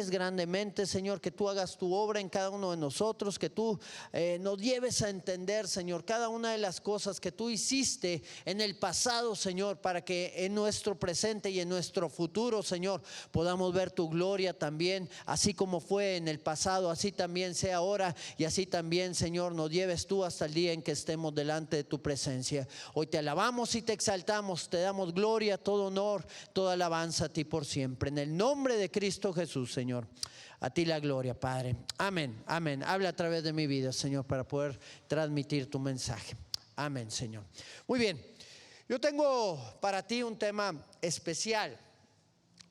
uses grandemente, Señor, que tú hagas tu obra en cada uno de nosotros, que tú nos lleves a entender, Señor, cada una de las cosas que tú hiciste en el pasado, Señor, para que en nuestro presente y en nuestro futuro, Señor, podamos ver tu gloria también, así como fue en el pasado, así también sea ahora, y así también, Señor, nos lleves tú hasta el día en que estemos delante de tu presencia. Hoy te alabamos y te exaltamos, te damos gloria, todo honor, toda alabanza a ti por siempre. En el nombre de Cristo Jesús, Señor, a ti la gloria, Padre. Amén, amén. Habla a través de mi vida, Señor, para poder transmitir tu mensaje. Amén, Señor. Muy bien, yo tengo para ti un tema especial.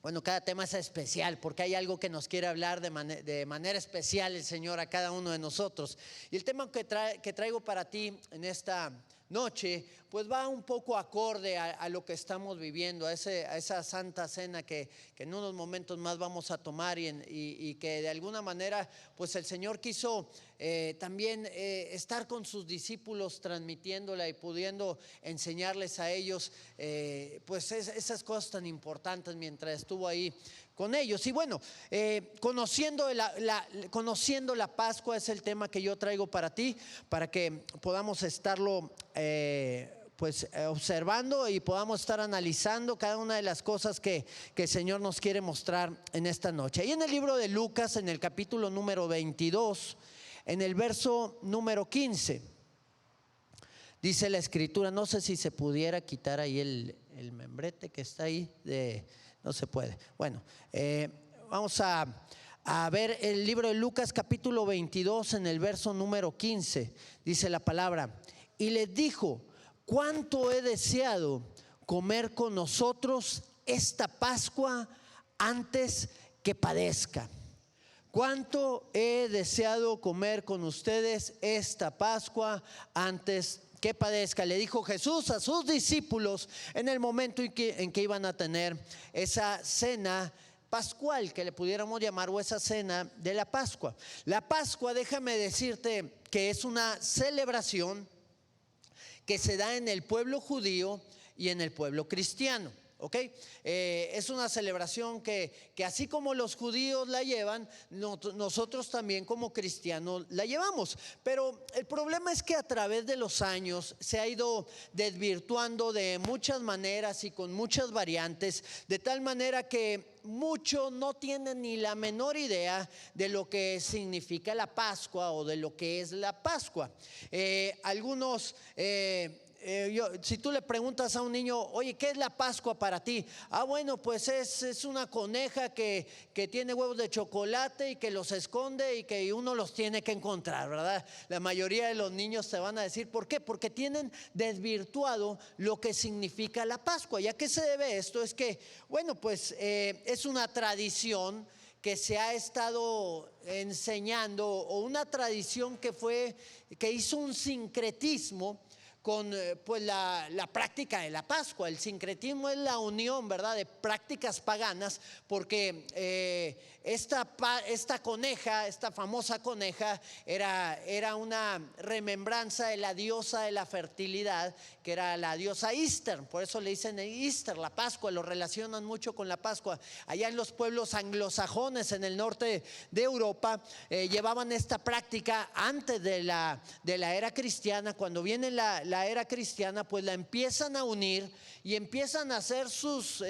Bueno, cada tema es especial porque hay algo que nos quiere hablar de manera especial el Señor a cada uno de nosotros. Y el tema que traigo para ti en esta noche, pues va un poco acorde a lo que estamos viviendo, a esa santa cena que en unos momentos más vamos a tomar y que de alguna manera pues el Señor quiso también estar con sus discípulos transmitiéndola y pudiendo enseñarles a ellos pues esas cosas tan importantes mientras estuvo ahí con ellos. Y bueno, conociendo la Pascua es el tema que yo traigo para ti, para que podamos estarlo pues observando y podamos estar analizando cada una de las cosas que el Señor nos quiere mostrar en esta noche. Ahí en el libro de Lucas, en el capítulo número 22, en el verso número 15, dice la Escritura, no sé si se pudiera quitar ahí el membrete que está ahí, no se puede. Bueno, vamos a ver el libro de Lucas capítulo 22 en el verso número 15, dice la palabra, y les dijo, cuánto he deseado comer con nosotros esta Pascua antes que padezca. Cuánto he deseado comer con ustedes esta Pascua antes que padezca. Le dijo Jesús a sus discípulos en el momento en que iban a tener esa cena pascual, que le pudiéramos llamar, o esa cena de la Pascua. La Pascua, déjame decirte que es una celebración que se da en el pueblo judío y en el pueblo cristiano. ¿Ok? Es una celebración que así como los judíos la llevan, nosotros también como cristianos la llevamos. Pero el problema es que a través de los años se ha ido desvirtuando de muchas maneras y con muchas variantes, de tal manera que muchos no tienen ni la menor idea de lo que significa la Pascua o de lo que es la Pascua. Algunos si tú le preguntas a un niño, oye, ¿qué es la Pascua para ti? Bueno, pues es una coneja que tiene huevos de chocolate y que los esconde y que uno los tiene que encontrar, ¿verdad? La mayoría de los niños te van a decir, ¿por qué? Porque tienen desvirtuado lo que significa la Pascua. ¿Y a qué se debe esto? Es que, bueno, pues es una tradición que se ha estado enseñando, o una tradición que hizo un sincretismo con pues la práctica de la Pascua. El sincretismo es la unión, ¿verdad?, de prácticas paganas, porque esta coneja, esta famosa coneja, era una remembranza de la diosa de la fertilidad, que era la diosa Easter. Por eso le dicen Easter, la Pascua, lo relacionan mucho con la Pascua. Allá en los pueblos anglosajones en el norte de Europa llevaban esta práctica antes de la era cristiana. Cuando viene la era cristiana, pues la empiezan a unir y empiezan a hacer sus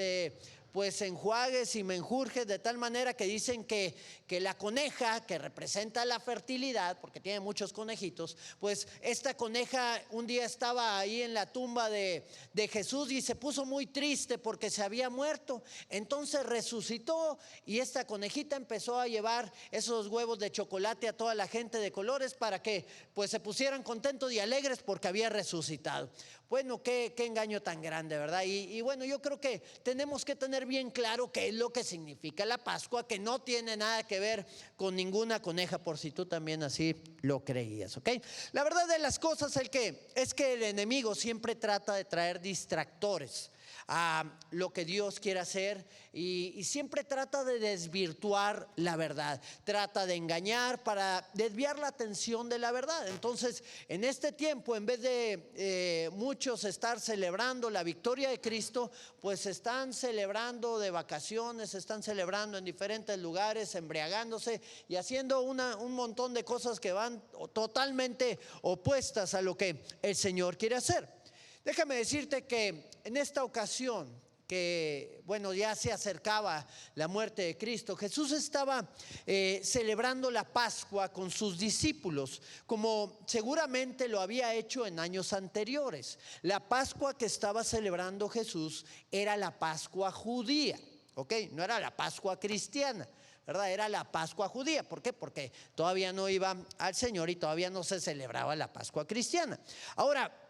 pues enjuagues y menjurjes, de tal manera que dicen que la coneja, que representa la fertilidad, porque tiene muchos conejitos, pues esta coneja un día estaba ahí en la tumba de Jesús y se puso muy triste porque se había muerto. Entonces resucitó y esta conejita empezó a llevar esos huevos de chocolate a toda la gente de colores para que pues se pusieran contentos y alegres porque había resucitado. Bueno, qué engaño tan grande, ¿verdad? Y bueno, yo creo que tenemos que tener bien claro qué es lo que significa la Pascua, que no tiene nada que ver con ninguna coneja, por si tú también así lo creías, ¿ok? La verdad de las cosas es que el enemigo siempre trata de traer distractores a lo que Dios quiere hacer y siempre trata de desvirtuar la verdad, trata de engañar para desviar la atención de la verdad. Entonces, en este tiempo, en vez de muchos estar celebrando la victoria de Cristo, pues están celebrando de vacaciones, están celebrando en diferentes lugares, embriagándose y haciendo un montón de cosas que van totalmente opuestas a lo que el Señor quiere hacer. Déjame decirte que en esta ocasión, que bueno, ya se acercaba la muerte de Cristo, Jesús estaba celebrando la Pascua con sus discípulos, como seguramente lo había hecho en años anteriores. La Pascua que estaba celebrando Jesús era la Pascua judía, ¿ok? No era la Pascua cristiana, ¿verdad? Era la Pascua judía. ¿Por qué? Porque todavía no iba al Señor y todavía no se celebraba la Pascua cristiana. Ahora,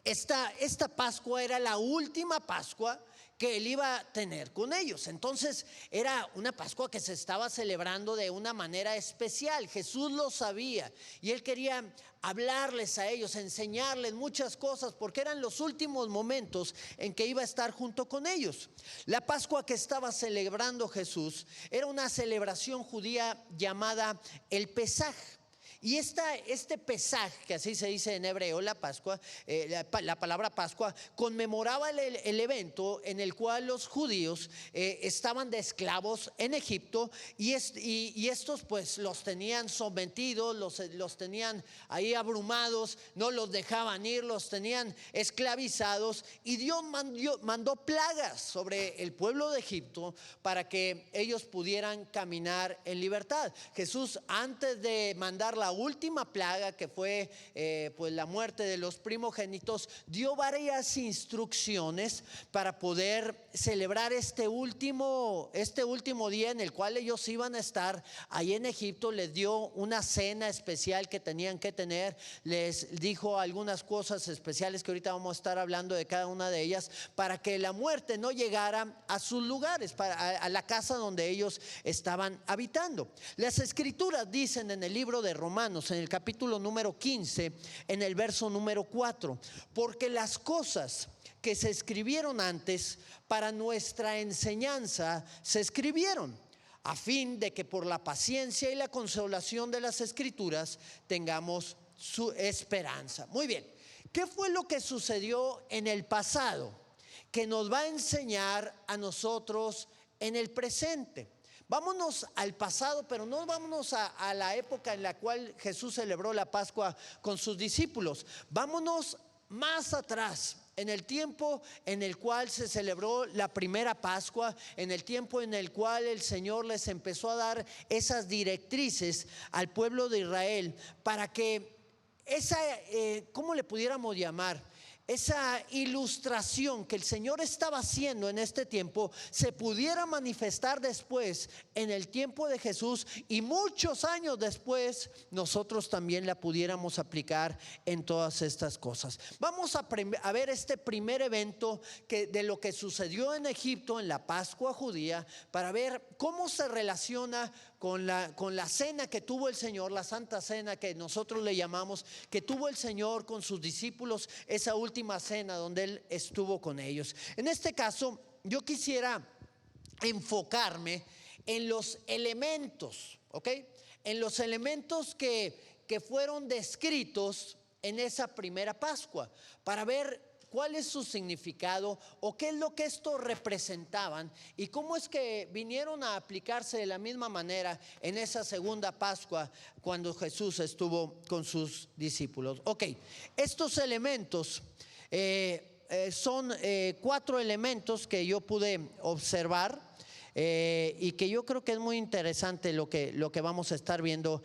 esta Pascua era la última Pascua que él iba a tener con ellos. Entonces era una Pascua que se estaba celebrando de una manera especial. Jesús lo sabía y él quería hablarles a ellos, enseñarles muchas cosas, porque eran los últimos momentos en que iba a estar junto con ellos. La Pascua que estaba celebrando Jesús era una celebración judía llamada el Pesaj. Y este Pesaj, que así se dice en hebreo, la Pascua, la palabra Pascua, conmemoraba el evento en el cual los judíos estaban de esclavos en Egipto y estos pues los tenían sometidos, los tenían ahí abrumados, no los dejaban ir, los tenían esclavizados, y Dios mandó plagas sobre el pueblo de Egipto para que ellos pudieran caminar en libertad. Jesús, antes de mandar la última plaga, que fue pues la muerte de los primogénitos, dio varias instrucciones para poder celebrar este último día en el cual ellos iban a estar ahí en Egipto. Les dio una cena especial que tenían que tener, les dijo algunas cosas especiales que ahorita vamos a estar hablando de cada una de ellas, para que la muerte no llegara a sus lugares, a la casa donde ellos estaban habitando. Las escrituras dicen en el libro de Romanos, en el capítulo número 15, en el verso número 4, porque las cosas que se escribieron antes para nuestra enseñanza se escribieron, a fin de que por la paciencia y la consolación de las escrituras tengamos su esperanza. Muy bien, ¿qué fue lo que sucedió en el pasado que nos va a enseñar a nosotros en el presente? Vámonos al pasado, pero no vámonos a la época en la cual Jesús celebró la Pascua con sus discípulos. Vámonos más atrás, en el tiempo en el cual se celebró la primera Pascua, en el tiempo en el cual el Señor les empezó a dar esas directrices al pueblo de Israel para que ¿cómo le pudiéramos llamar? Esa ilustración que el Señor estaba haciendo en este tiempo se pudiera manifestar después en el tiempo de Jesús, y muchos años después nosotros también la pudiéramos aplicar en todas estas cosas. Vamos a ver este primer evento de lo que sucedió en Egipto en la Pascua judía, para ver cómo se relaciona con la cena que tuvo el Señor, la Santa Cena que nosotros le llamamos, que tuvo el Señor con sus discípulos, esa última cena donde Él estuvo con ellos. En este caso, yo quisiera enfocarme en los elementos, ¿ok? En los elementos que fueron descritos en esa primera Pascua, para ver cuál es su significado o qué es lo que estos representaban y cómo es que vinieron a aplicarse de la misma manera en esa segunda Pascua cuando Jesús estuvo con sus discípulos. Ok, estos elementos son 4 elementos que yo pude observar. Y que yo creo que es muy interesante lo que vamos a estar viendo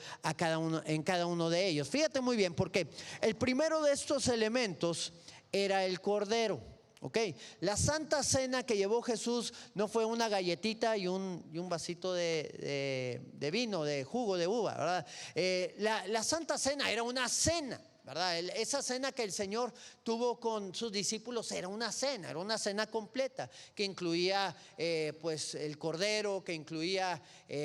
en cada uno de ellos. Fíjate muy bien, porque el primero de estos elementos era el cordero. Ok, la Santa Cena que llevó Jesús no fue una galletita y un vasito de vino, de jugo de uva, ¿verdad? La Santa Cena era una cena. ¿verdad? Esa cena que el Señor tuvo con sus discípulos era una cena completa que incluía pues el cordero, que incluía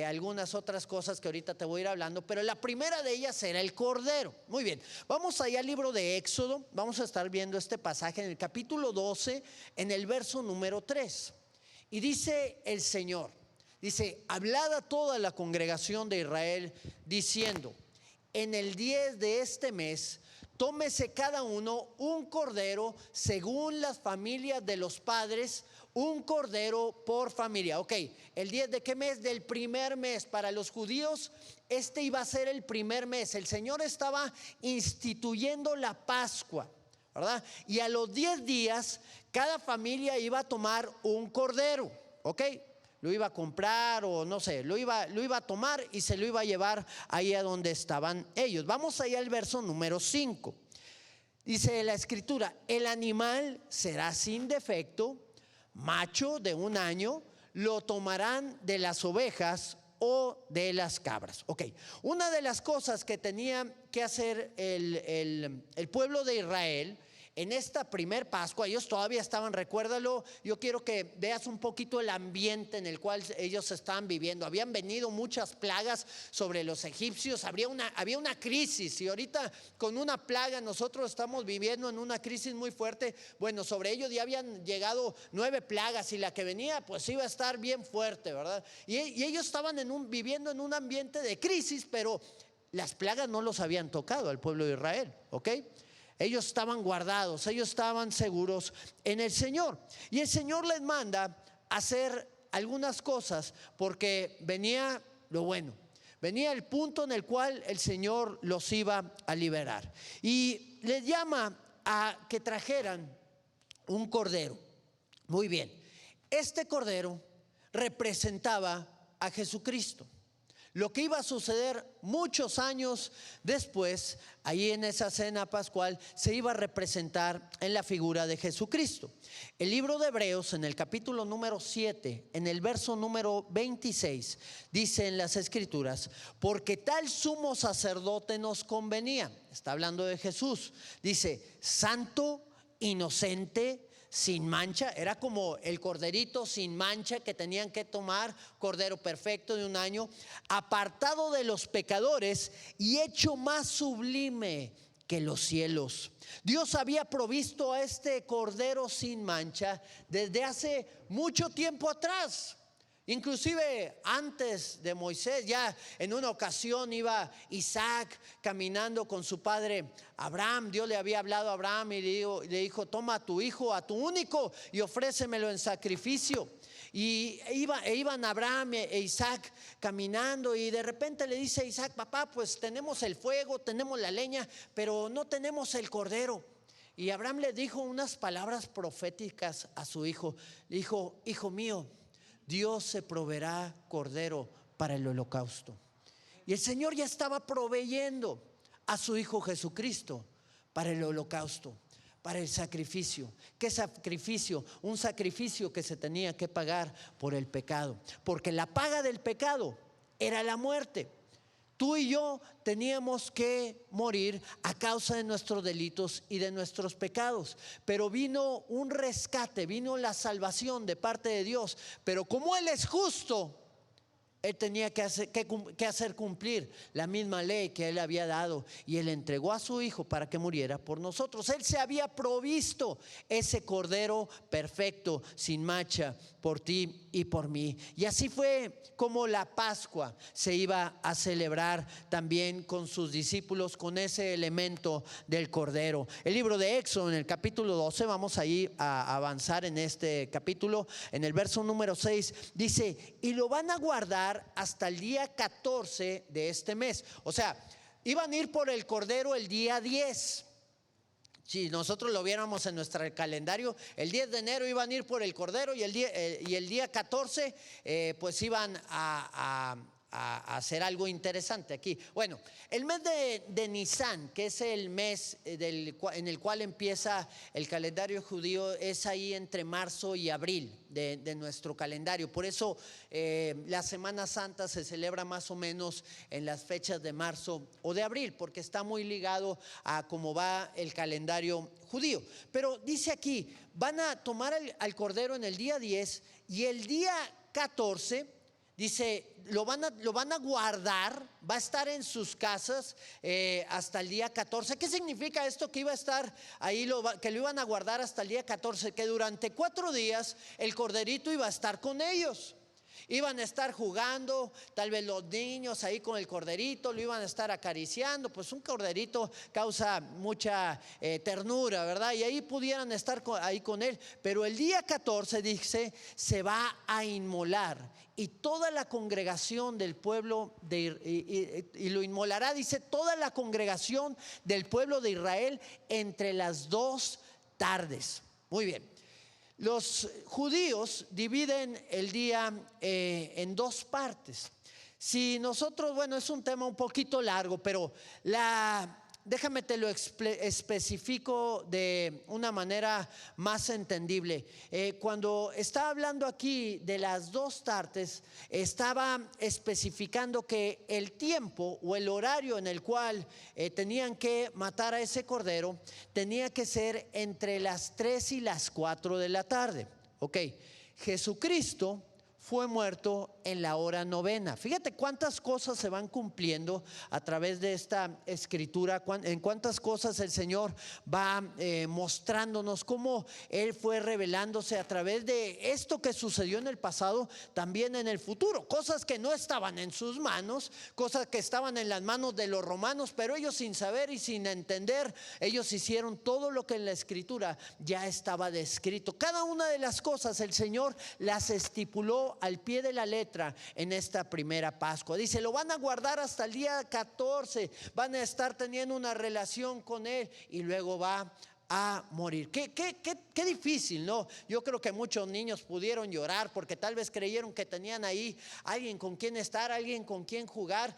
algunas otras cosas que ahorita te voy a ir hablando, pero la primera de ellas era el cordero. Muy bien, vamos allá al libro de Éxodo, vamos a estar viendo este pasaje en el capítulo 12, en el verso número 3. Y dice el Señor, dice: hablad a toda la congregación de Israel diciendo: en el 10 de este mes, tómese cada uno un cordero según las familias de los padres, un cordero por familia. Ok, ¿el 10 de qué mes? Del primer mes. Para los judíos este iba a ser el primer mes. El Señor estaba instituyendo la Pascua, ¿verdad? Y a los 10 días cada familia iba a tomar un cordero, ¿ok? Lo iba a comprar o no sé, lo iba a tomar y se lo iba a llevar ahí a donde estaban ellos. Vamos allá al verso número 5. Dice la escritura: el animal será sin defecto, macho de 1 año, lo tomarán de las ovejas o de las cabras. Ok, una de las cosas que tenía que hacer el pueblo de Israel en esta primer Pascua, ellos todavía estaban, recuérdalo, yo quiero que veas un poquito el ambiente en el cual ellos estaban viviendo. Habían venido muchas plagas sobre los egipcios, había una crisis, y ahorita con una plaga nosotros estamos viviendo en una crisis muy fuerte. Bueno, sobre ellos ya habían llegado 9 plagas y la que venía pues iba a estar bien fuerte, ¿verdad? Y ellos estaban viviendo en un ambiente de crisis, pero las plagas no los habían tocado al pueblo de Israel, ¿ok? Ellos estaban guardados, ellos estaban seguros en el Señor. Y el Señor les manda a hacer algunas cosas porque venía lo bueno. Venía el punto en el cual el Señor los iba a liberar. Y les llama a que trajeran un cordero. Muy bien, este cordero representaba a Jesucristo. Lo que iba a suceder muchos años después, ahí en esa cena pascual, se iba a representar en la figura de Jesucristo. El libro de Hebreos, en el capítulo número 7, en el verso número 26, dice en las escrituras: porque tal sumo sacerdote nos convenía. Está hablando de Jesús. Dice: santo, inocente, sin mancha. Era como el corderito sin mancha que tenían que tomar, cordero perfecto de 1 año, apartado de los pecadores y hecho más sublime que los cielos. Dios había provisto a este cordero sin mancha desde hace mucho tiempo atrás. Inclusive antes de Moisés, ya en una ocasión iba Isaac caminando con su padre Abraham. Dios le había hablado a Abraham y le dijo: toma a tu hijo, a tu único, y ofrécemelo en sacrificio. Y iban Abraham e Isaac caminando, y de repente le dice Isaac: papá, pues tenemos el fuego, tenemos la leña, pero no tenemos el cordero. Y Abraham le dijo unas palabras proféticas a su hijo. Le dijo: hijo mío, Dios se proveerá cordero para el holocausto. Y el Señor ya estaba proveyendo a su Hijo Jesucristo para el holocausto, para el sacrificio. ¿Qué sacrificio? Un sacrificio que se tenía que pagar por el pecado, porque la paga del pecado era la muerte. Tú y yo teníamos que morir a causa de nuestros delitos y de nuestros pecados. Pero vino un rescate, vino la salvación de parte de Dios. Pero como Él es justo, Él tenía que hacer cumplir la misma ley que Él había dado, y Él entregó a su Hijo para que muriera por nosotros. Él se había provisto ese cordero perfecto, sin mancha, por ti y por mí. Y así fue como la Pascua se iba a celebrar también con sus discípulos, con ese elemento del cordero. El libro de Éxodo, en el capítulo 12, vamos ahí a avanzar en este capítulo, en el verso número 6, dice: y lo van a guardar hasta el día 14 de este mes. O sea, iban a ir por el cordero el día 10. Si nosotros lo viéramos en nuestro calendario, el 10 de enero iban a ir por el cordero, y el día 14 pues iban a a hacer algo interesante aquí. Bueno, el mes de Nisan, que es el mes en el cual empieza el calendario judío, es ahí entre marzo y abril de nuestro calendario. Por eso la Semana Santa se celebra más o menos en las fechas de marzo o de abril, porque está muy ligado a cómo va el calendario judío. Pero dice aquí, van a tomar al cordero en el día 10 y el día 14. Dice, lo van a guardar, va a estar en sus casas hasta el día 14. ¿Qué significa esto? Que iba a estar ahí, que lo iban a guardar hasta el día 14, que durante 4 días el corderito iba a estar con ellos. Iban a estar jugando, tal vez los niños ahí con el corderito, lo iban a estar acariciando. Pues un corderito causa mucha ternura, ¿verdad? Y ahí pudieran estar ahí con él. Pero el día 14 dice, se va a inmolar. Y toda la congregación del pueblo y lo inmolará, dice, toda la congregación del pueblo de Israel entre las 2 tardes. Muy bien. Los judíos dividen el día en 2 partes. Si nosotros, bueno, es un tema un poquito largo, pero déjame te lo especifico de una manera más entendible. Cuando estaba hablando aquí de las 2 tardes, estaba especificando que el tiempo o el horario en el cual tenían que matar a ese cordero tenía que ser entre las 3 y las 4 de la tarde. Ok, Jesucristo fue muerto en la hora novena. Fíjate cuántas cosas se van cumpliendo a través de esta escritura, en cuántas cosas el Señor va mostrándonos cómo Él fue revelándose a través de esto que sucedió en el pasado, también en el futuro. Cosas que no estaban en sus manos, cosas que estaban en las manos de los romanos, pero ellos sin saber y sin entender, ellos hicieron todo lo que en la escritura ya estaba descrito. Cada una de las cosas el Señor las estipuló al pie de la letra en esta primera Pascua. Dice, lo van a guardar hasta el día 14, van a estar teniendo una relación con Él y luego va a morir. Qué difícil, ¿no? Yo creo que muchos niños pudieron llorar porque tal vez creyeron que tenían ahí alguien con quien estar, alguien con quien jugar,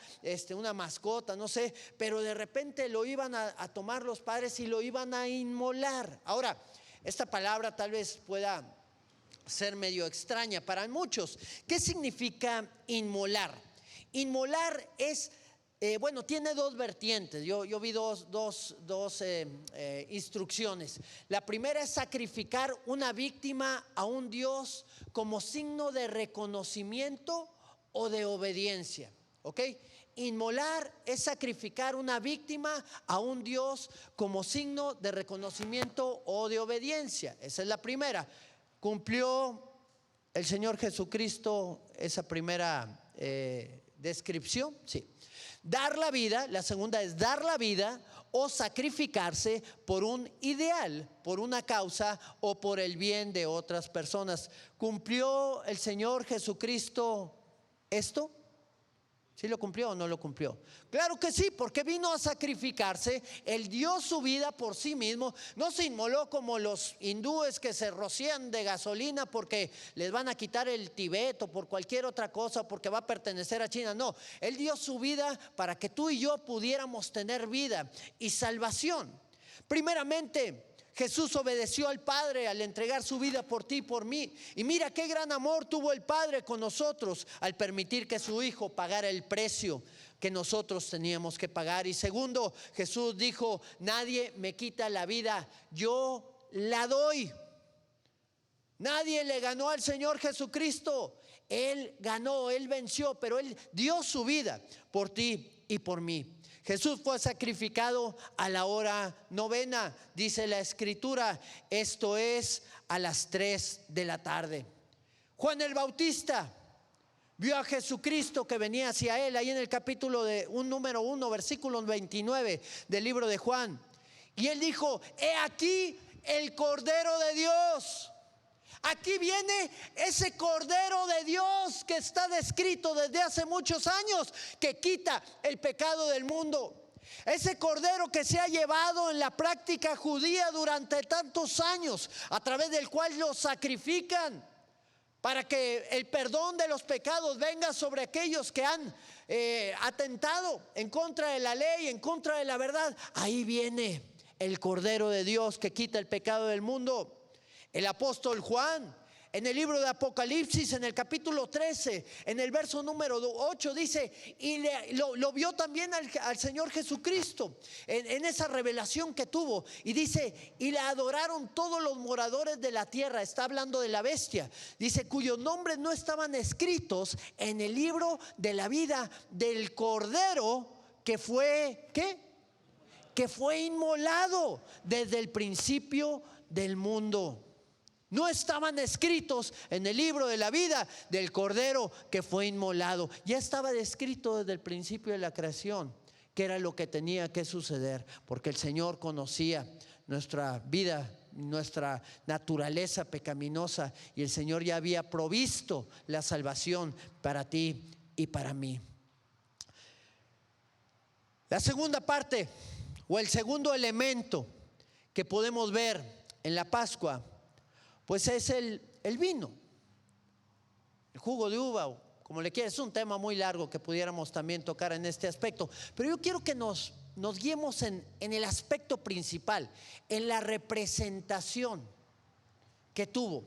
una mascota, no sé, pero de repente lo iban a tomar los padres y lo iban a inmolar. Ahora, esta palabra tal vez pueda ser medio extraña para muchos. ¿Qué significa inmolar? Inmolar es, bueno, tiene 2 vertientes. Yo vi dos instrucciones. La primera es sacrificar una víctima a un Dios como signo de reconocimiento o de obediencia. ¿Ok? Inmolar es sacrificar una víctima a un Dios como signo de reconocimiento o de obediencia. Esa es la primera. ¿Cumplió el Señor Jesucristo esa primera descripción? Sí. Dar la vida, la segunda es dar la vida o sacrificarse por un ideal, por una causa o por el bien de otras personas. ¿Cumplió el Señor Jesucristo esto? ¿Sí lo cumplió o no lo cumplió? Claro que sí, porque vino a sacrificarse. Él dio su vida por sí mismo. No se inmoló como los hindúes que se rocían de gasolina porque les van a quitar el Tibet o por cualquier otra cosa, porque va a pertenecer a China. No, Él dio su vida para que tú y yo pudiéramos tener vida y salvación. Primeramente, Jesús obedeció al Padre al entregar su vida por ti y por mí. Y mira qué gran amor tuvo el Padre con nosotros al permitir que su Hijo pagara el precio que nosotros teníamos que pagar. Y segundo, Jesús dijo, nadie me quita la vida, yo la doy. Nadie le ganó al Señor Jesucristo. Él ganó, Él venció, pero Él dio su vida por ti y por mí. Jesús fue sacrificado a la hora novena, dice la escritura, esto es a las 3 de la tarde. Juan el Bautista vio a Jesucristo que venía hacia él, ahí en el capítulo número 1, versículo 29 del libro de Juan. Y él dijo, he aquí el Cordero de Dios. Aquí viene ese Cordero de Dios que está descrito desde hace muchos años, que quita el pecado del mundo. Ese Cordero que se ha llevado en la práctica judía durante tantos años, a través del cual lo sacrifican para que el perdón de los pecados venga sobre aquellos que han atentado en contra de la ley, en contra de la verdad. Ahí viene el Cordero de Dios que quita el pecado del mundo. El apóstol Juan, en el libro de Apocalipsis, en el capítulo 13, en el verso número 8, dice, y lo vio también al Señor Jesucristo en esa revelación que tuvo. Y dice, y le adoraron todos los moradores de la tierra. Está hablando de la bestia. Dice, cuyos nombres no estaban escritos en el libro de la vida del Cordero que fue, ¿qué? Que fue inmolado desde el principio del mundo. No estaban escritos en el libro de la vida del Cordero que fue inmolado. Ya estaba descrito desde el principio de la creación que era lo que tenía que suceder, porque el Señor conocía nuestra vida, nuestra naturaleza pecaminosa, y el Señor ya había provisto la salvación para ti y para mí. La segunda parte o el segundo elemento que podemos ver en la Pascua, pues es el vino, el jugo de uva, o como le quieras. Es un tema muy largo que pudiéramos también tocar en este aspecto, pero yo quiero que nos guiemos en el aspecto principal, en la representación que tuvo.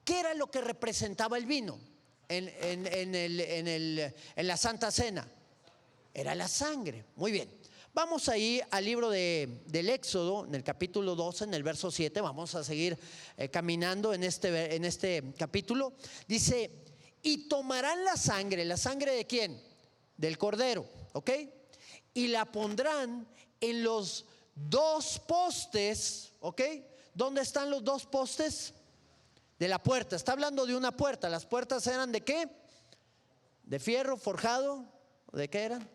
¿Qué era lo que representaba el vino en la Santa Cena? Era la sangre. Muy bien. Vamos ahí al libro del Éxodo, en el capítulo 12, en el verso 7. Vamos a seguir caminando en este capítulo. Dice, y tomarán la sangre ¿de quién? Del Cordero, ¿ok? Y la pondrán en los dos postes, ¿ok? ¿Dónde están los dos postes? De la puerta. Está hablando de una puerta. ¿Las puertas eran de qué? ¿De fierro forjado? ¿De qué eran?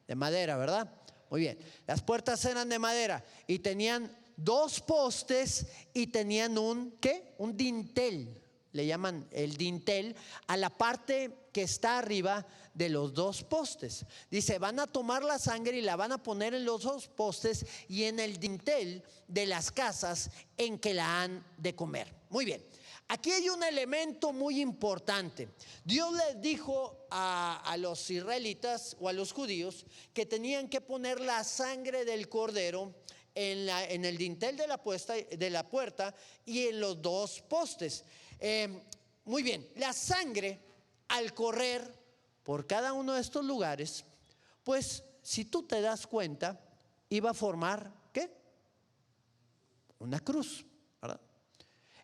De madera, ¿verdad? Muy bien, las puertas eran de madera y tenían dos postes y tenían ¿qué? Un dintel, le llaman el dintel, a la parte que está arriba de los dos postes. Dice, van a tomar la sangre y la van a poner en los dos postes y en el dintel de las casas en que la han de comer. Muy bien. Aquí hay un elemento muy importante. Dios les dijo a los israelitas o a los judíos que tenían que poner la sangre del cordero en el dintel de la puerta y en los dos postes. Muy bien, la sangre al correr por cada uno de estos lugares, pues si tú te das cuenta, iba a formar ¿qué? Una cruz, ¿verdad?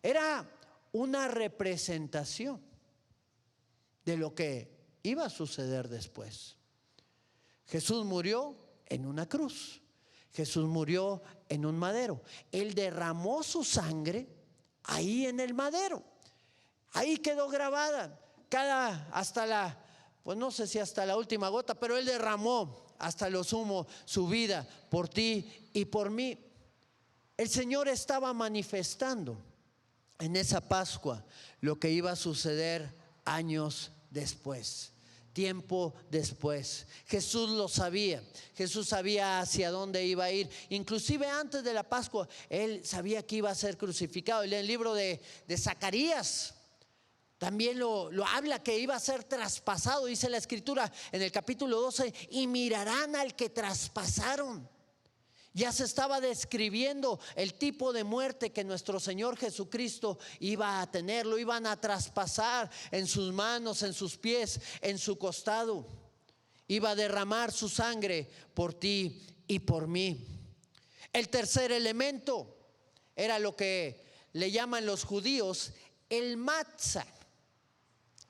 Era una representación de lo que iba a suceder después. Jesús murió en una cruz. Jesús murió en un madero. Él derramó su sangre ahí en el madero. Ahí quedó grabada pues no sé si hasta la última gota, pero Él derramó hasta lo sumo su vida por ti y por mí. El Señor estaba manifestando en esa Pascua lo que iba a suceder años después, tiempo después. Jesús lo sabía. Jesús sabía hacia dónde iba a ir. Inclusive antes de la Pascua, Él sabía que iba a ser crucificado. En el libro de Zacarías también lo habla, que iba a ser traspasado. Dice la Escritura en el capítulo 12, y mirarán al que traspasaron. Ya se estaba describiendo el tipo de muerte que nuestro Señor Jesucristo iba a tener. Lo iban a traspasar en sus manos, en sus pies, en su costado. Iba a derramar su sangre por ti y por mí. El tercer elemento era lo que le llaman los judíos el matzah.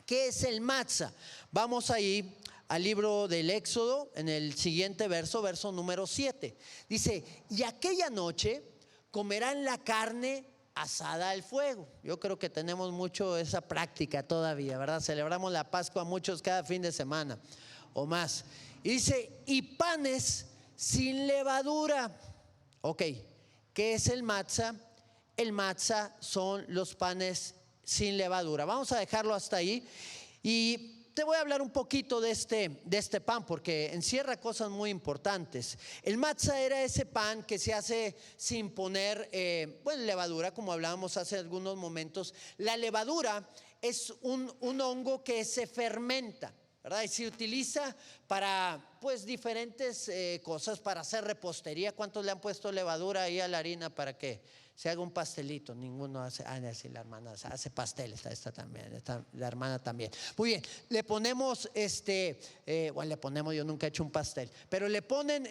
¿Qué es el matzah? Vamos ahí al libro del Éxodo, en el siguiente verso número 7. Dice, y aquella noche comerán la carne asada al fuego. Yo creo que tenemos mucho esa práctica todavía, ¿verdad? Celebramos la Pascua muchos cada fin de semana o más. Y dice, y panes sin levadura. Ok, ¿qué es el matzah? El matzah son los panes sin levadura. Vamos a dejarlo hasta ahí. Y te voy a hablar un poquito de este pan, porque encierra cosas muy importantes. El matzah era ese pan que se hace sin poner levadura, como hablábamos hace algunos momentos. La levadura es un hongo que se fermenta, ¿verdad? Y se utiliza para pues diferentes cosas, para hacer repostería. ¿Cuántos le han puesto levadura ahí a la harina para que se haga un pastelito? Ninguno hace. Sí, la hermana hace pasteles, esta también, la hermana también. Muy bien, le ponemos yo nunca he hecho un pastel, pero le ponen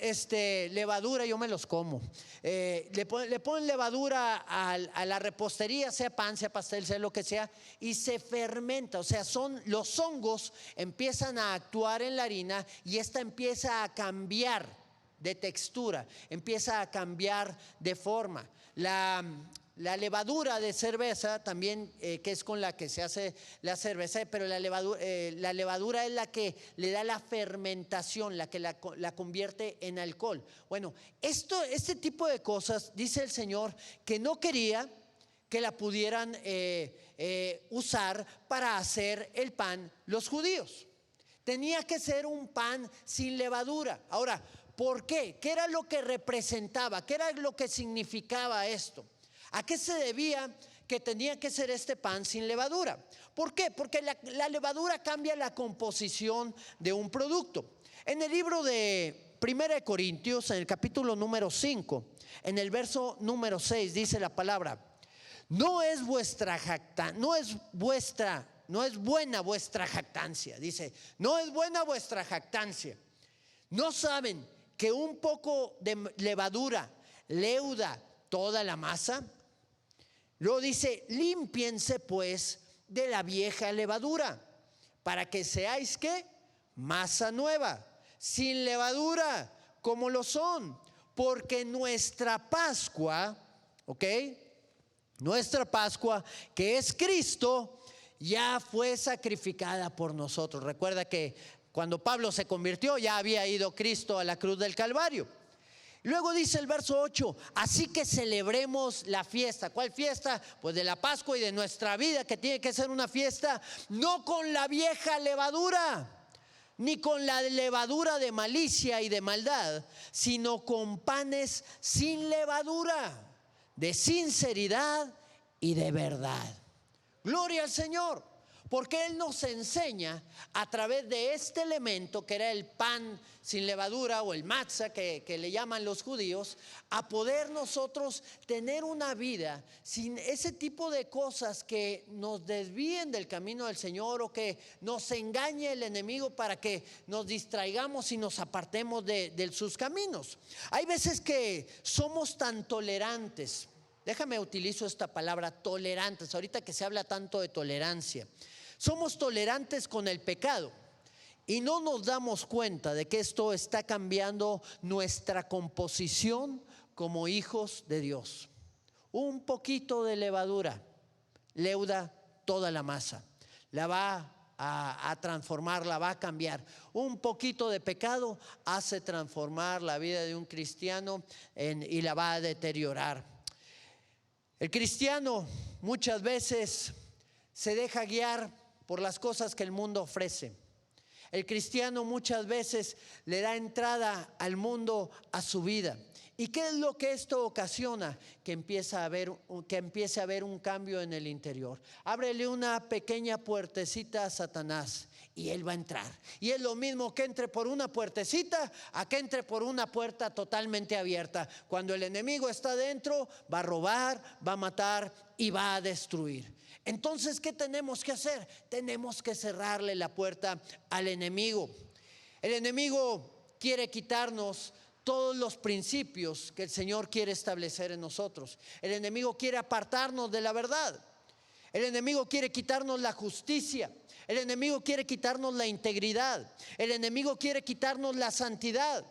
levadura, yo me los como. Le ponen levadura a la repostería, sea pan, sea pastel, sea lo que sea, y se fermenta. O sea, los hongos empiezan a actuar en la harina y esta empieza a cambiar de textura, empieza a cambiar de forma. La levadura de cerveza también, que es con la que se hace la cerveza, pero la levadura es la que le da la fermentación, la que la convierte en alcohol. Bueno, este tipo de cosas, dice el Señor, que no quería que la pudieran usar para hacer el pan los judíos. Tenía que ser un pan sin levadura. Ahora, ¿por qué? ¿Qué era lo que representaba? ¿Qué era lo que significaba esto? ¿A qué se debía que tenía que ser este pan sin levadura? ¿Por qué? Porque la levadura cambia la composición de un producto. En el libro de 1 Corintios, en el capítulo número 5, en el verso número 6, dice la palabra: no es buena vuestra jactancia. Dice, no es buena vuestra jactancia. ¿No saben que un poco de levadura leuda toda la masa? Luego dice, límpiense pues de la vieja levadura, para que seáis ¿qué? Masa nueva, sin levadura, como lo son. Porque nuestra Pascua, ¿ok? Nuestra Pascua, que es Cristo, ya fue sacrificada por nosotros. Recuerda que cuando Pablo se convirtió, ya había ido Cristo a la cruz del Calvario. Luego dice el verso 8, así que celebremos la fiesta. ¿Cuál fiesta? Pues de la Pascua y de nuestra vida, que tiene que ser una fiesta no con la vieja levadura, ni con la levadura de malicia y de maldad, sino con panes sin levadura, de sinceridad y de verdad. Gloria al Señor, porque Él nos enseña a través de este elemento que era el pan sin levadura o el matzah que le llaman los judíos, a poder nosotros tener una vida sin ese tipo de cosas que nos desvíen del camino del Señor o que nos engañe el enemigo para que nos distraigamos y nos apartemos de sus caminos. Hay veces que somos tan tolerantes. Déjame utilizo esta palabra, tolerantes, ahorita que se habla tanto de tolerancia. Somos tolerantes con el pecado y no nos damos cuenta de que esto está cambiando nuestra composición como hijos de Dios. Un poquito de levadura leuda toda la masa, la va a transformar, la va a cambiar. Un poquito de pecado hace transformar la vida de un cristiano y la va a deteriorar. El cristiano muchas veces se deja guiar por las cosas que el mundo ofrece. El cristiano muchas veces le da entrada al mundo a su vida. ¿Y qué es lo que esto ocasiona? Que empiece a haber un cambio en el interior. Ábrele una pequeña puertecita a Satanás y él va a entrar. Y es lo mismo que entre por una puertecita a que entre por una puerta totalmente abierta. Cuando el enemigo está dentro, va a robar, va a matar y va a destruir. Entonces, ¿qué tenemos que hacer? Tenemos que cerrarle la puerta al enemigo. El enemigo quiere quitarnos todos los principios que el Señor quiere establecer en nosotros. El enemigo quiere apartarnos de la verdad. El enemigo quiere quitarnos la justicia. El enemigo quiere quitarnos la integridad. El enemigo quiere quitarnos la santidad.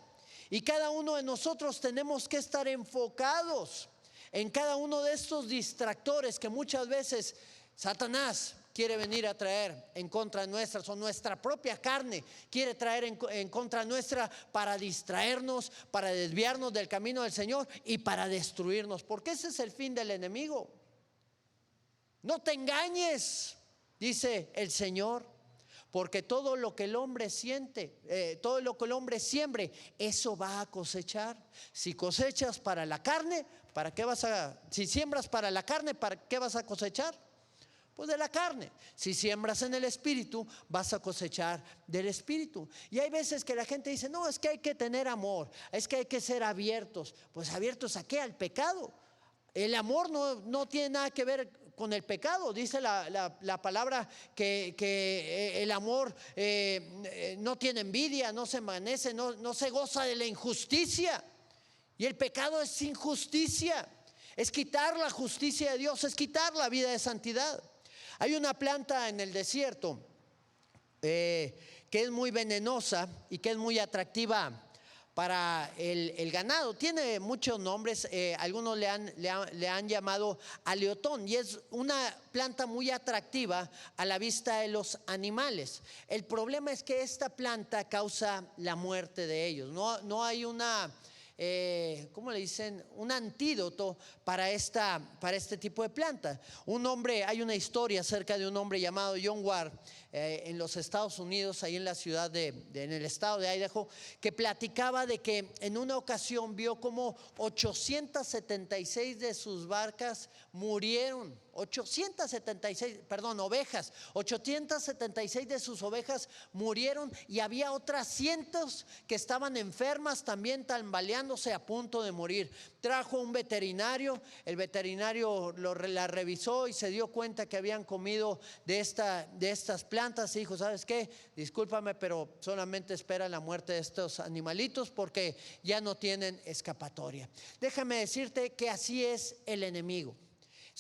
Y cada uno de nosotros tenemos que estar enfocados en cada uno de estos distractores que muchas veces Satanás quiere venir a traer en contra nuestra, o nuestra propia carne quiere traer en contra nuestra para distraernos, para desviarnos del camino del Señor y para destruirnos, porque ese es el fin del enemigo. No te engañes, dice el Señor, porque todo lo que el hombre todo lo que el hombre siembre, eso va a cosechar. Si cosechas para la carne, si siembras para la carne, ¿para qué vas a cosechar? Pues de la carne. Si siembras en el Espíritu, vas a cosechar del Espíritu. Y hay veces que la gente dice, no, es que hay que tener amor, es que hay que ser abiertos. Pues abiertos ¿a qué? Al pecado. El amor no tiene nada que ver con el pecado. Dice la palabra que el amor no tiene envidia, no se envanece, no se goza de la injusticia. Y el pecado es injusticia. Es quitar la justicia de Dios, es quitar la vida de santidad. Hay una planta en el desierto que es muy venenosa y que es muy atractiva para el ganado. Tiene muchos nombres, algunos le han llamado aleotón, y es una planta muy atractiva a la vista de los animales. El problema es que esta planta causa la muerte de ellos. No hay una... ¿cómo le dicen? Un antídoto para este tipo de planta. Hay una historia acerca de un hombre llamado John Ward en los Estados Unidos, ahí en la ciudad en el estado de Idaho, que platicaba de que en una ocasión vio como 876 de sus vacas murieron. 876 de sus ovejas murieron, y había otras cientos que estaban enfermas también, tambaleándose a punto de morir. Trajo un veterinario, el veterinario la revisó y se dio cuenta que habían comido de estas plantas, y dijo, ¿sabes qué? Discúlpame, pero solamente espera la muerte de estos animalitos porque ya no tienen escapatoria. Déjame decirte que así es el enemigo.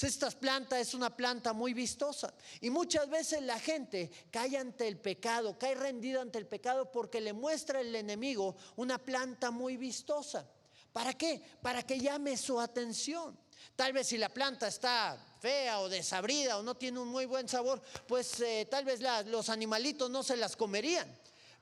Esta planta es una planta muy vistosa, y muchas veces la gente cae ante el pecado, cae rendida ante el pecado porque le muestra el enemigo una planta muy vistosa. ¿Para qué? Para que llame su atención. Tal vez si la planta está fea o desabrida o no tiene un muy buen sabor, pues tal vez los animalitos no se las comerían.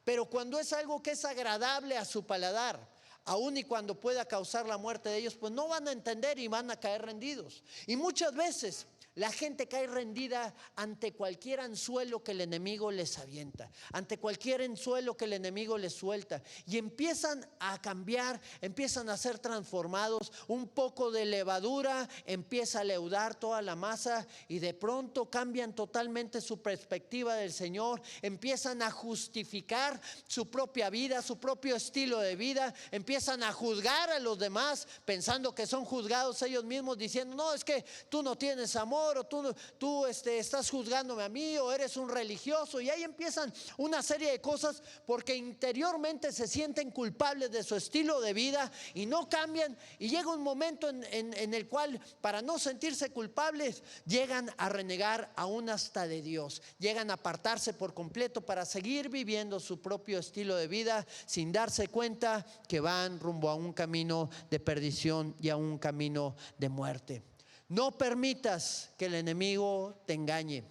Pero cuando es algo que es agradable a su paladar, aun y cuando pueda causar la muerte de ellos, pues no van a entender y van a caer rendidos. Y muchas veces la gente cae rendida ante cualquier anzuelo que el enemigo les avienta, ante cualquier anzuelo que el enemigo les suelta, y empiezan a cambiar, empiezan a ser transformados. Un poco de levadura empieza a leudar toda la masa, y de pronto cambian totalmente su perspectiva del Señor, empiezan a justificar su propia vida, su propio estilo de vida, empiezan a juzgar a los demás pensando que son juzgados ellos mismos, diciendo, no, es que tú no tienes amor, o tú estás juzgándome a mí, o eres un religioso. Y ahí empiezan una serie de cosas porque interiormente se sienten culpables de su estilo de vida y no cambian, y llega un momento en el cual, para no sentirse culpables, llegan a renegar aún hasta de Dios, llegan a apartarse por completo para seguir viviendo su propio estilo de vida sin darse cuenta que van rumbo a un camino de perdición y a un camino de muerte. No permitas que el enemigo te engañe.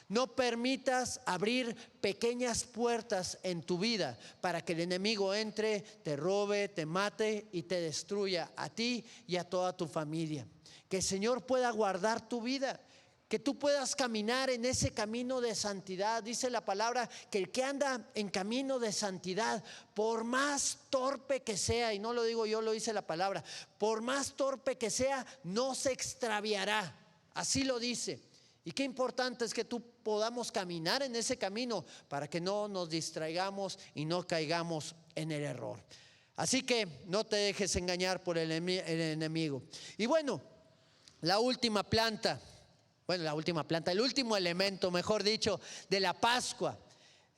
No permitas abrir pequeñas puertas en tu vida para que el enemigo entre, te robe, te mate y te destruya a ti y a toda tu familia. Que el Señor pueda guardar tu vida, que tú puedas caminar en ese camino de santidad. Dice la palabra que el que anda en camino de santidad, por más torpe que sea, y no lo digo yo, lo dice la palabra, por más torpe que sea, no se extraviará. Así lo dice. Y qué importante es que tú podamos caminar en ese camino para que no nos distraigamos y no caigamos en el error. Así que no te dejes engañar por el enemigo. Y bueno, el último elemento, mejor dicho, de la Pascua.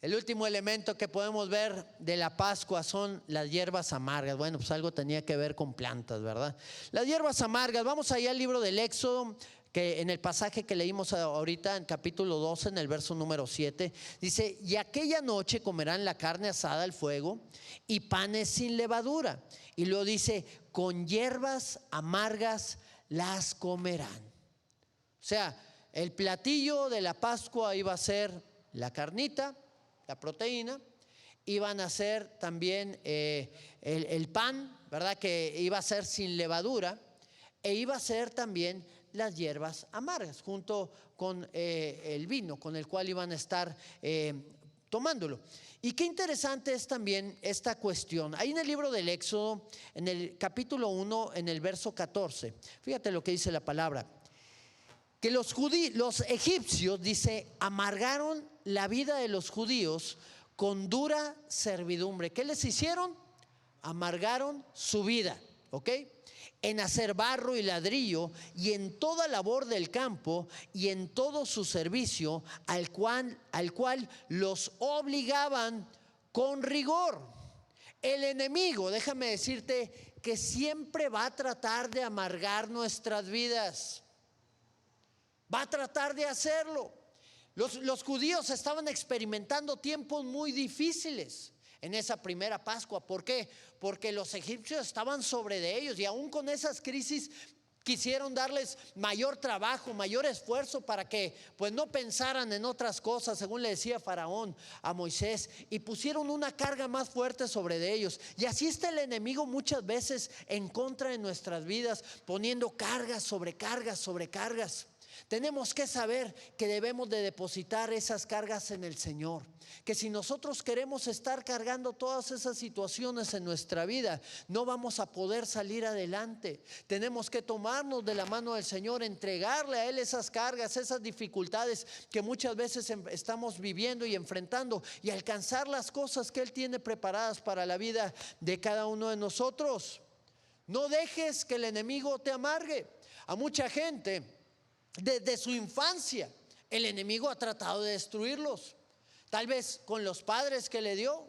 El último elemento que podemos ver de la Pascua son las hierbas amargas. Bueno, pues algo tenía que ver con plantas, ¿verdad? Las hierbas amargas, vamos allá al libro del Éxodo, que en el pasaje que leímos ahorita, en capítulo 12, en el verso número 7, dice, y aquella noche comerán la carne asada al fuego y panes sin levadura. Y luego dice, con hierbas amargas las comerán. O sea, el platillo de la Pascua iba a ser la carnita, la proteína, iban a ser también el pan, ¿verdad? Que iba a ser sin levadura, e iba a ser también las hierbas amargas, junto con el vino con el cual iban a estar tomándolo. Y qué interesante es también esta cuestión. Ahí en el libro del Éxodo, en el capítulo 1, en el verso 14, fíjate lo que dice la palabra. que los egipcios, dice, amargaron la vida de los judíos con dura servidumbre. ¿Qué les hicieron? Amargaron su vida, ¿ok? En hacer barro y ladrillo y en toda labor del campo y en todo su servicio al cual los obligaban con rigor. El enemigo, déjame decirte que siempre va a tratar de amargar nuestras vidas. Va a tratar de hacerlo. Los judíos estaban experimentando tiempos muy difíciles en esa primera Pascua. ¿Por qué? Porque los egipcios estaban sobre de ellos y aún con esas crisis quisieron darles mayor trabajo, mayor esfuerzo para que pues no pensaran en otras cosas, según le decía Faraón a Moisés, y pusieron una carga más fuerte sobre de ellos. Y así está el enemigo muchas veces en contra de nuestras vidas, poniendo cargas sobre cargas sobre cargas. Tenemos que saber que debemos de depositar esas cargas en el Señor, que si nosotros queremos estar cargando todas esas situaciones en nuestra vida, no vamos a poder salir adelante. Tenemos que tomarnos de la mano del Señor, entregarle a Él esas cargas, esas dificultades que muchas veces estamos viviendo y enfrentando, y alcanzar las cosas que Él tiene preparadas para la vida de cada uno de nosotros. No dejes que el enemigo te amargue. A mucha gente, desde su infancia, el enemigo ha tratado de destruirlos. Tal vez con los padres que le dio.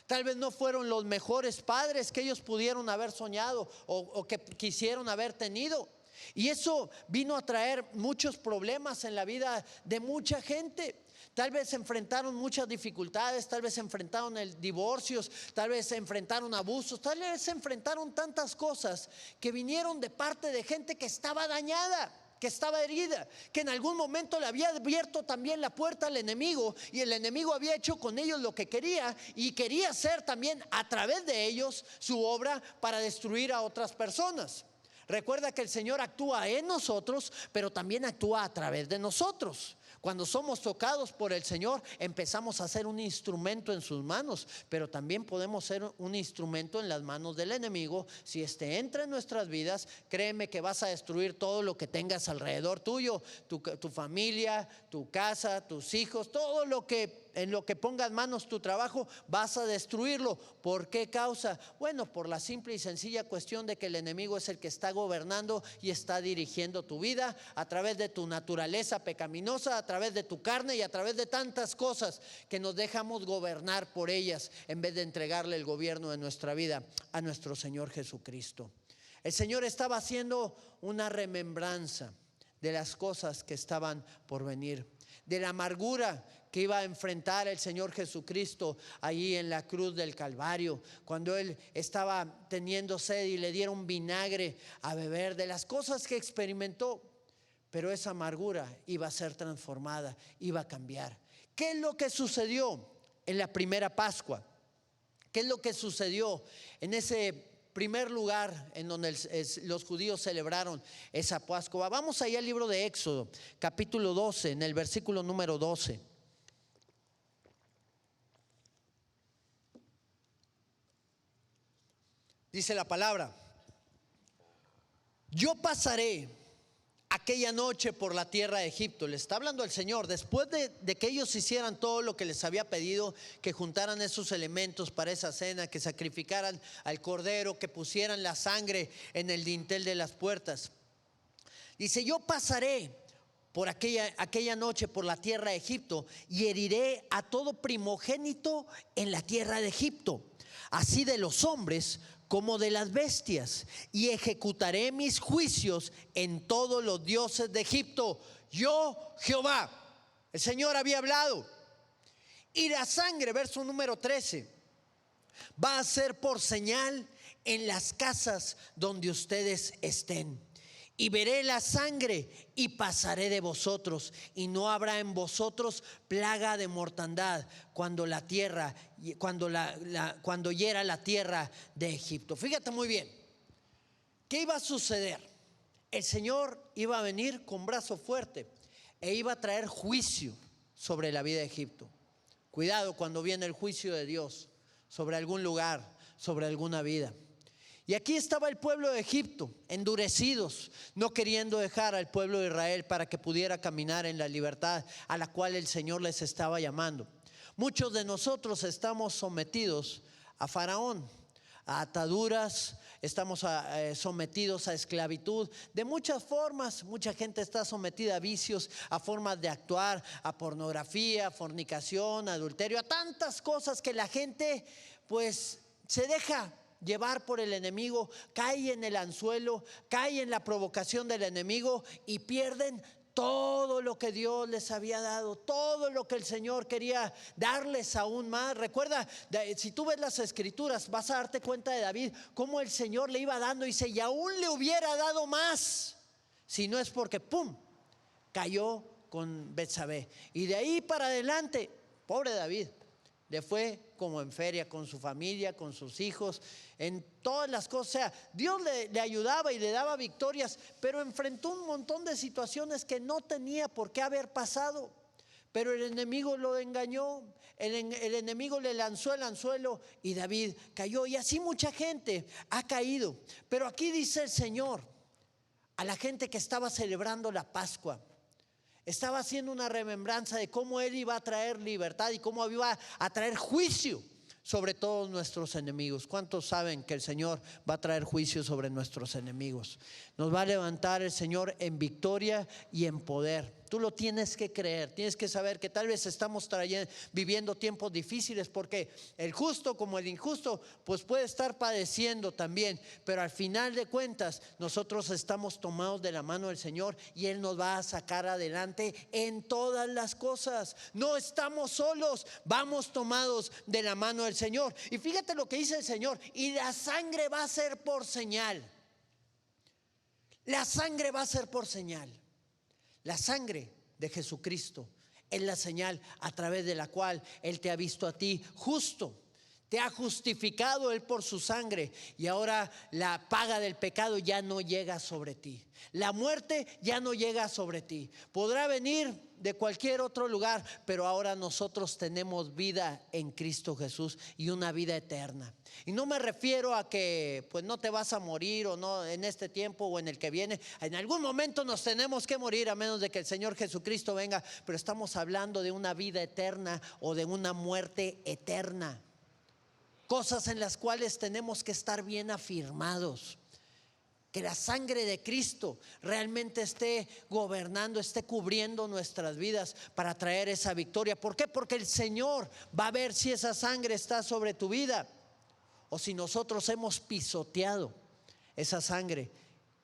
Tal vez no fueron los mejores padres que ellos pudieron haber soñado o que quisieron haber tenido. Y eso vino a traer muchos problemas en la vida de mucha gente. Tal vez enfrentaron muchas dificultades, tal vez enfrentaron divorcios, tal vez enfrentaron abusos, tal vez enfrentaron tantas cosas que vinieron de parte de gente que estaba dañada, que estaba herida, que en algún momento le había abierto también la puerta al enemigo, y el enemigo había hecho con ellos lo que quería y quería hacer también a través de ellos su obra para destruir a otras personas. Recuerda que el Señor actúa en nosotros, pero también actúa a través de nosotros. Cuando somos tocados por el Señor, empezamos a ser un instrumento en sus manos, pero también podemos ser un instrumento en las manos del enemigo. Si este entra en nuestras vidas, créeme que vas a destruir todo lo que tengas alrededor tuyo, tu familia, tu casa, tus hijos, todo lo que en lo que pongas manos tu trabajo, vas a destruirlo. ¿Por qué causa? Bueno, por la simple y sencilla cuestión de que el enemigo es el que está gobernando y está dirigiendo tu vida a través de tu naturaleza pecaminosa, a través de tu carne y a través de tantas cosas que nos dejamos gobernar por ellas en vez de entregarle el gobierno de nuestra vida a nuestro Señor Jesucristo. El Señor estaba haciendo una remembranza de las cosas que estaban por venir, de la amargura que iba a enfrentar el Señor Jesucristo allí en la cruz del Calvario, cuando Él estaba teniendo sed y le dieron vinagre a beber, de las cosas que experimentó. Pero esa amargura iba a ser transformada, iba a cambiar. ¿Qué es lo que sucedió en la primera Pascua? ¿Qué es lo que sucedió en ese primer lugar en donde los judíos celebraron esa Pascua? Vamos allá al libro de Éxodo, capítulo 12, en el versículo número 12. Dice la palabra: yo pasaré aquella noche por la tierra de Egipto. Le está hablando el Señor después de que ellos hicieran todo lo que les había pedido, que juntaran esos elementos para esa cena, que sacrificaran al cordero, que pusieran la sangre en el dintel de las puertas. Dice: yo pasaré por aquella noche por la tierra de Egipto y heriré a todo primogénito en la tierra de Egipto, así de los hombres como de las bestias, y ejecutaré mis juicios en todos los dioses de Egipto. Yo, Jehová. El Señor había hablado. Y la sangre, verso número 13, va a ser por señal en las casas donde ustedes estén. Y veré la sangre y pasaré de vosotros, y no habrá en vosotros plaga de mortandad cuando hiera la tierra de Egipto. Fíjate muy bien, ¿qué iba a suceder? El Señor iba a venir con brazo fuerte e iba a traer juicio sobre la vida de Egipto. Cuidado cuando viene el juicio de Dios sobre algún lugar, sobre alguna vida. Y aquí estaba el pueblo de Egipto, endurecidos, no queriendo dejar al pueblo de Israel para que pudiera caminar en la libertad a la cual el Señor les estaba llamando. Muchos de nosotros estamos sometidos a Faraón, a ataduras, estamos sometidos a esclavitud de muchas formas. Mucha gente está sometida a vicios, a formas de actuar, a pornografía, fornicación, adulterio, a tantas cosas que la gente pues se deja llevar por el enemigo, cae en el anzuelo, cae en la provocación del enemigo y pierden todo lo que Dios les había dado, todo lo que el Señor quería darles aún más. Recuerda, si tú ves las escrituras, vas a darte cuenta de David, cómo el Señor le iba dando, y dice, y aún le hubiera dado más, si no es porque ¡pum!, cayó con Betsabé. Y de ahí para adelante, pobre David, le fue como en feria, con su familia, con sus hijos, en todas las cosas. O sea, Dios le ayudaba y le daba victorias, pero enfrentó un montón de situaciones que no tenía por qué haber pasado. Pero el enemigo lo engañó, el enemigo le lanzó el anzuelo y David cayó. Y así mucha gente ha caído. Pero aquí dice el Señor a la gente que estaba celebrando la Pascua, estaba haciendo una remembranza de cómo Él iba a traer libertad y cómo iba a traer juicio sobre todos nuestros enemigos. ¿Cuántos saben que el Señor va a traer juicio sobre nuestros enemigos? Nos va a levantar el Señor en victoria y en poder. Tú lo tienes que creer, tienes que saber que tal vez estamos viviendo tiempos difíciles, porque el justo como el injusto pues puede estar padeciendo también, pero al final de cuentas nosotros estamos tomados de la mano del Señor y Él nos va a sacar adelante en todas las cosas. No estamos solos, vamos tomados de la mano del Señor. Y fíjate lo que dice el Señor: y la sangre va a ser por señal. La sangre va a ser por señal. La sangre de Jesucristo es la señal a través de la cual Él te ha visto a ti justo. Te ha justificado Él por su sangre, y ahora la paga del pecado ya no llega sobre ti. La muerte ya no llega sobre ti. Podrá venir de cualquier otro lugar, pero ahora nosotros tenemos vida en Cristo Jesús y una vida eterna. Y no me refiero a que pues no te vas a morir o no en este tiempo o en el que viene. En algún momento nos tenemos que morir, a menos de que el Señor Jesucristo venga, pero estamos hablando de una vida eterna o de una muerte eterna. Cosas en las cuales tenemos que estar bien afirmados. Que la sangre de Cristo realmente esté gobernando, esté cubriendo nuestras vidas para traer esa victoria. ¿Por qué? Porque el Señor va a ver si esa sangre está sobre tu vida o si nosotros hemos pisoteado esa sangre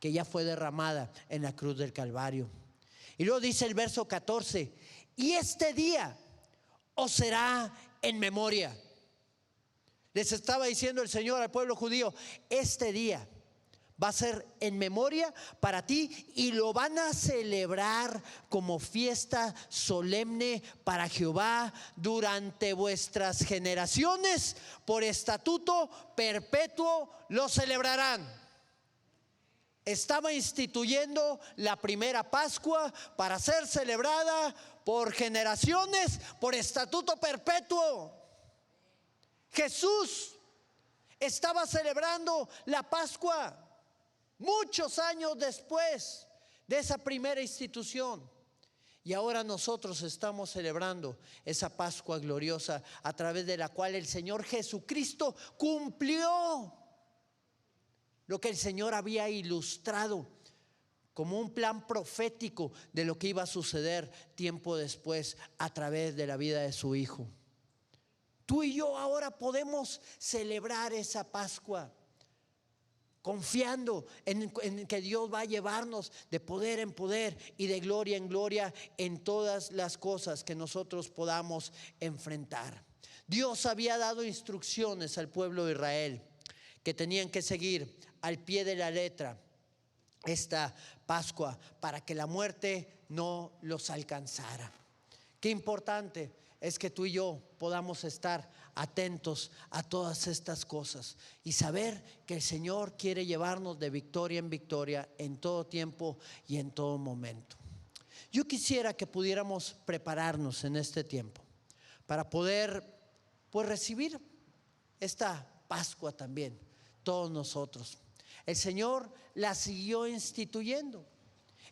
que ya fue derramada en la cruz del Calvario. Y luego dice el verso 14: y este día os será en memoria. Les estaba diciendo el Señor al pueblo judío: este día va a ser en memoria para ti, y lo van a celebrar como fiesta solemne para Jehová durante vuestras generaciones. Por estatuto perpetuo lo celebrarán. Estaba instituyendo la primera Pascua para ser celebrada por generaciones, por estatuto perpetuo. Jesús estaba celebrando la Pascua muchos años después de esa primera institución, y ahora nosotros estamos celebrando esa Pascua gloriosa a través de la cual el Señor Jesucristo cumplió lo que el Señor había ilustrado como un plan profético de lo que iba a suceder tiempo después a través de la vida de su Hijo. Tú y yo ahora podemos celebrar esa Pascua confiando en que Dios va a llevarnos de poder en poder y de gloria en gloria en todas las cosas que nosotros podamos enfrentar. Dios había dado instrucciones al pueblo de Israel que tenían que seguir al pie de la letra esta Pascua para que la muerte no los alcanzara. Qué importante es que tú y yo podamos estar atentos a todas estas cosas y saber que el Señor quiere llevarnos de victoria en victoria en todo tiempo y en todo momento. Yo quisiera que pudiéramos prepararnos en este tiempo para poder pues recibir esta Pascua también, todos nosotros. El Señor la siguió instituyendo.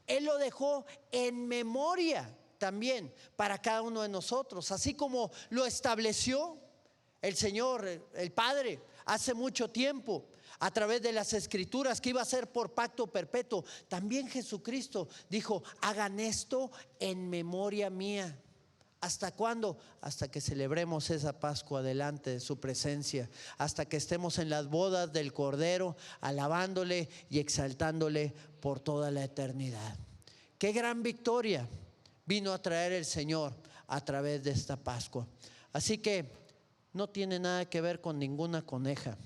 Él lo dejó en memoria también para cada uno de nosotros, así como lo estableció el Señor, el Padre, hace mucho tiempo a través de las Escrituras, que iba a ser por pacto perpetuo. También Jesucristo dijo: hagan esto en memoria mía. ¿Hasta cuándo? Hasta que celebremos esa Pascua delante de su presencia, hasta que estemos en las bodas del Cordero, alabándole y exaltándole por toda la eternidad. Qué gran victoria vino a traer el Señor a través de esta Pascua. Así que no tiene nada que ver con ninguna coneja,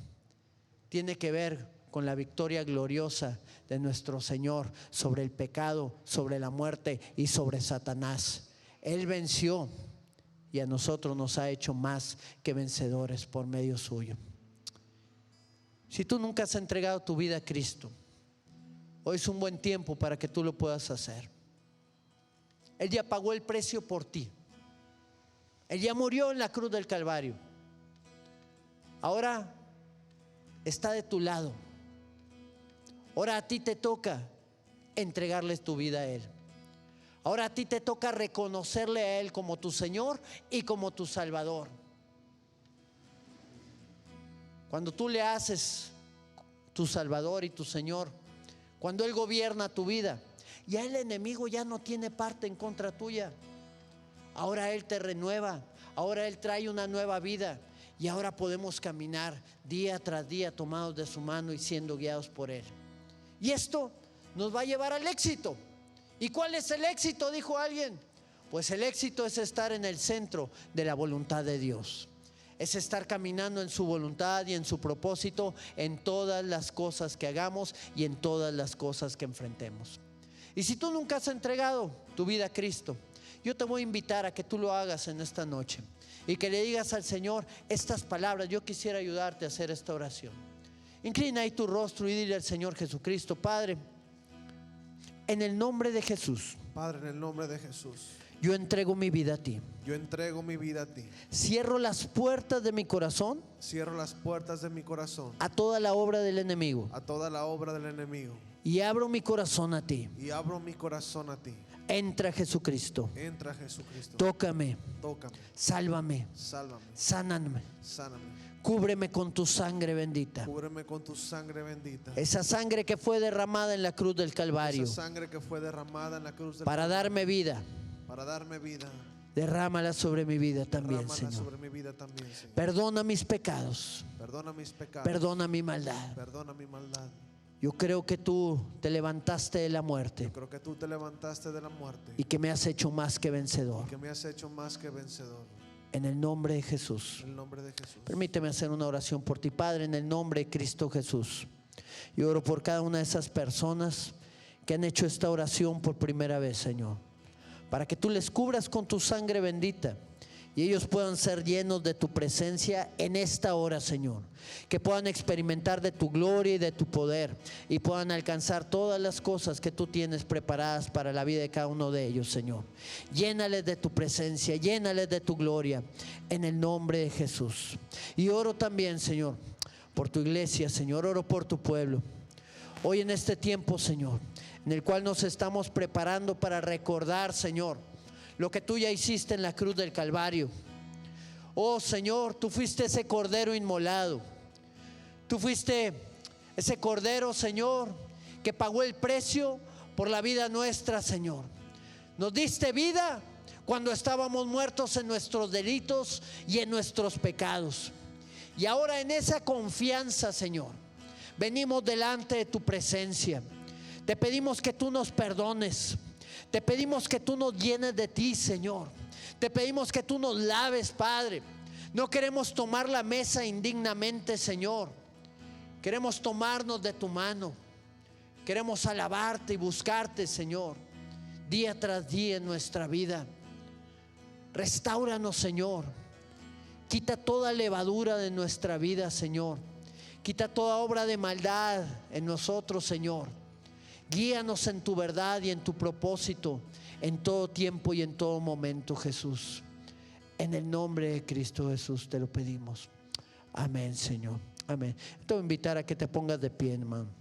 tiene que ver con la victoria gloriosa de nuestro Señor sobre el pecado, sobre la muerte y sobre Satanás. Él venció y a nosotros nos ha hecho más que vencedores por medio suyo. Si tú nunca has entregado tu vida a Cristo, hoy es un buen tiempo para que tú lo puedas hacer. Él ya pagó el precio por ti. Él ya murió en la cruz del Calvario. Ahora está de tu lado. Ahora a ti te toca entregarles tu vida a Él. Ahora a ti te toca reconocerle a Él como tu Señor y como tu Salvador. Cuando tú le haces tu Salvador y tu Señor, cuando Él gobierna tu vida, ya el enemigo ya no tiene parte en contra tuya. Ahora Él te renueva, ahora Él trae una nueva vida y ahora podemos caminar día tras día tomados de su mano y siendo guiados por Él. Y esto nos va a llevar al éxito. ¿Y cuál es el éxito?, dijo alguien. Pues el éxito es estar en el centro de la voluntad de Dios. Es estar caminando en su voluntad y en su propósito en todas las cosas que hagamos y en todas las cosas que enfrentemos. Y si tú nunca has entregado tu vida a Cristo, yo te voy a invitar a que tú lo hagas en esta noche y que le digas al Señor estas palabras. Yo quisiera ayudarte a hacer esta oración. Inclina ahí tu rostro y dile al Señor Jesucristo: Padre, en el nombre de Jesús, Padre, en el nombre de Jesús, yo entrego mi vida a ti. yo entrego mi vida a ti. Cierro las puertas de mi corazón Cierro las puertas de mi corazón a toda la obra del enemigo a toda la obra del enemigo y abro mi corazón a ti. y abro mi corazón a ti. Entra Jesucristo, Entra Jesucristo, tócame, tócame, sálvame, sálvame, sáname, sáname, cúbreme con tu sangre bendita. cúbreme con tu sangre bendita. Esa sangre que fue derramada en la cruz del Calvario Esa sangre que fue derramada en la cruz del para Calvario, darme vida, para darme vida, derrámala sobre mi vida también, derrámala Señor. sobre mi vida también, Señor. Perdona mis pecados, Perdona mis pecados, perdona mi maldad. perdona mi maldad. Yo creo que tú te levantaste de la muerte Yo creo que tú te levantaste de la muerte y que me has hecho más que vencedor. que me has hecho más que vencedor. En el nombre de Jesús. En el nombre de Jesús. Permíteme hacer una oración por ti, Padre, en el nombre de Cristo Jesús. Yo oro por cada una de esas personas que han hecho esta oración por primera vez, Señor, para que tú les cubras con tu sangre bendita y ellos puedan ser llenos de tu presencia en esta hora, Señor. Que puedan experimentar de tu gloria y de tu poder y puedan alcanzar todas las cosas que tú tienes preparadas para la vida de cada uno de ellos, Señor. Llénales de tu presencia, llénales de tu gloria en el nombre de Jesús. Y oro también, Señor, por tu iglesia, Señor. Oro por tu pueblo. Hoy en este tiempo, Señor, en el cual nos estamos preparando para recordar, Señor, lo que tú ya hiciste en la cruz del Calvario. Oh Señor, tú fuiste ese cordero inmolado. Tú fuiste ese cordero, Señor, que pagó el precio por la vida nuestra, Señor. Nos diste vida cuando estábamos muertos en nuestros delitos y en nuestros pecados. Y ahora en esa confianza, Señor, venimos delante de tu presencia. Te pedimos que tú nos perdones. Te pedimos que tú nos llenes de ti, Señor. Te pedimos que tú nos laves, Padre. No queremos tomar la mesa indignamente, Señor. Queremos tomarnos de tu mano. Queremos alabarte y buscarte, Señor, día tras día en nuestra vida. Restáuranos, Señor. Quita toda levadura de nuestra vida, Señor. Quita toda obra de maldad en nosotros, Señor. Guíanos en tu verdad y en tu propósito en todo tiempo y en todo momento, Jesús. En el nombre de Cristo Jesús te lo pedimos. Amén, Señor. Amén. Te voy a invitar a que te pongas de pie, hermano.